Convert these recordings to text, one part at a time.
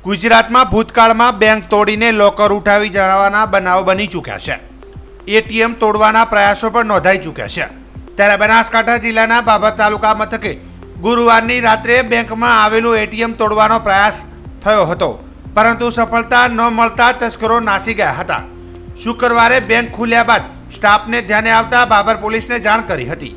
ગુજરાતમાં ભૂતકાળમાં બેંક તોડીને લોકર ઉઠાવી જવાના બનાવો બની ચૂક્યા છે। એટીએમ તોડવાના પ્રયાસો પણ નોંધાઈ ચૂક્યા છે। ત્યારે બનાસકાંઠા જિલ્લાના બાબર તાલુકા મથકે ગુરુવારની રાત્રે બેંકમાં આવેલું એટીએમ તોડવાનો પ્રયાસ થયો હતો, પરંતુ સફળતા ન મળતા તસ્કરો નાસી ગયા હતા। શુક્રવારે બેંક ખુલ્યા બાદ સ્ટાફને ધ્યાને આવતા બાબર પોલીસને જાણ કરી હતી,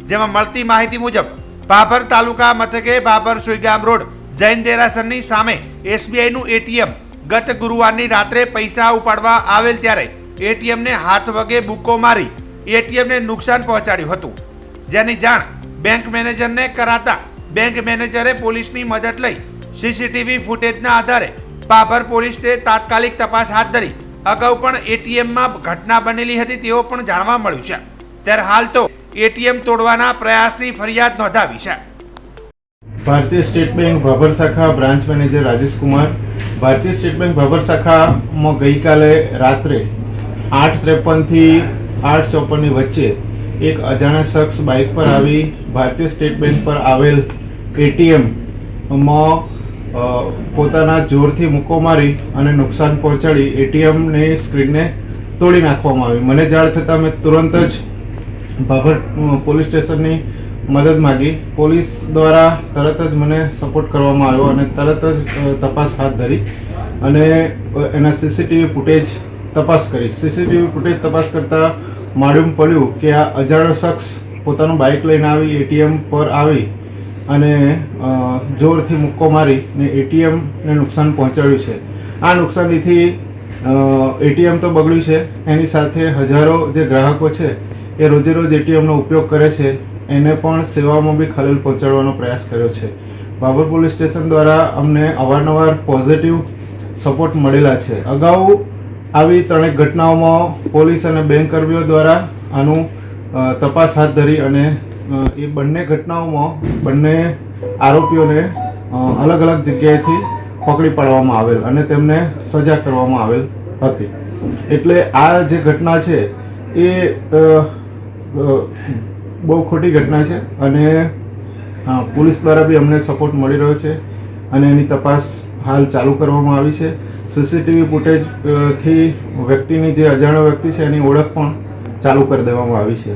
જેમાં મળતી માહિતી મુજબ બાબર તાલુકા મથકે બાબર સુઈગામ રોડ જૈન દેરાસરની સામે એસબીઆઈનું એટીએમ ગત ગુરુવારની રાત્રે પૈસા ઉપાડવા આવેલ ત્યારે એટીએમને હાથ વગે બુક્કો મારી એટીએમને નુકસાન પહોંચાડ્યું હતું, જેની જાણ બેંક મેનેજરને કરાતા બેંક મેનેજરે પોલીસની મદદ લઈ સીસીટીવી ફૂટેજના આધારે બાબર પોલીસે તાત્કાલિક તપાસ હાથ ધરી અગાઉ પણ એટીએમમાં ઘટના બનેલી હતી તેઓ પણ જાણવા મળ્યું છે। ત્યારે હાલ તો એટીએમ તોડવાના પ્રયાસની ફરિયાદ નોંધાવી છે। ભારતીય સ્ટેટ બેંક બાબર શાખા બ્રાન્ચ મેનેજર રાજેશ કુમાર। ભારતીય સ્ટેટ બેંક બાબર શાખામાં ગઈકાલે રાત્રે 8:53 થી 8:54 ની વચ્ચે એક અજાણ્યા શખ્સ બાઇક પર આવી ભારતીય સ્ટેટ બેંક પર આવેલ એટીએમમાં પોતાના જોરથી મુક્કો મારી અને નુકસાન પહોંચાડી એટીએમની સ્ક્રીનને તોડી નાખવામાં આવી। મને જાણ થતાં મેં તુરંત જ બાબર પોલીસ સ્ટેશનની મદદ માગી। પોલીસ દ્વારા તરત જ મને સપોર્ટ કરવામાં આવ્યો અને તરત જ તપાસ હાથ ધરી અને એના સીસીટીવી ફૂટેજ તપાસ કરી। સીસીટીવી ફૂટેજ તપાસ કરતાં માલુમ પડ્યું કે આ અજાણ્યો શખ્સ પોતાનું બાઇક લઈને આવી એટીએમ પર આવી અને જોરથી મુક્કો મારીને એટીએમને નુકસાન પહોંચાડ્યું છે। આ નુકસાનીથી એટીએમ તો બગડ્યું છે, એની સાથે હજારો જે ગ્રાહકો છે એ રોજે રોજ એટીએમનો ઉપયોગ કરે છે, એને પણ સેવામાં બી ખલેલ પહોંચાડવાનો પ્રયાસ કર્યો છે। બાબર પોલીસ સ્ટેશન દ્વારા અમને અવારનવાર પોઝિટિવ સપોર્ટ મળેલા છે। અગાઉ આવી ત્રણેક ઘટનાઓમાં પોલીસ અને બેંક કર્મીઓ દ્વારા આનું તપાસ હાથ ધરી અને એ બંને ઘટનાઓમાં બંને આરોપીઓને અલગ અલગ જગ્યાએથી પકડી પાડવામાં આવેલ અને તેમને સજા કરવામાં આવેલ હતી। એટલે આ જે ઘટના છે એ બહુ ખોટી ઘટના છે અને પોલીસ દ્વારા બી અમને સપોર્ટ મળી રહ્યો છે અને એની તપાસ હાલ ચાલુ કરવામાં આવી છે। સીસીટીવી ફૂટેજથી વ્યક્તિની જે અજાણ્યો વ્યક્તિ છે એની ઓળખ પણ ચાલુ કરી દેવામાં આવી છે।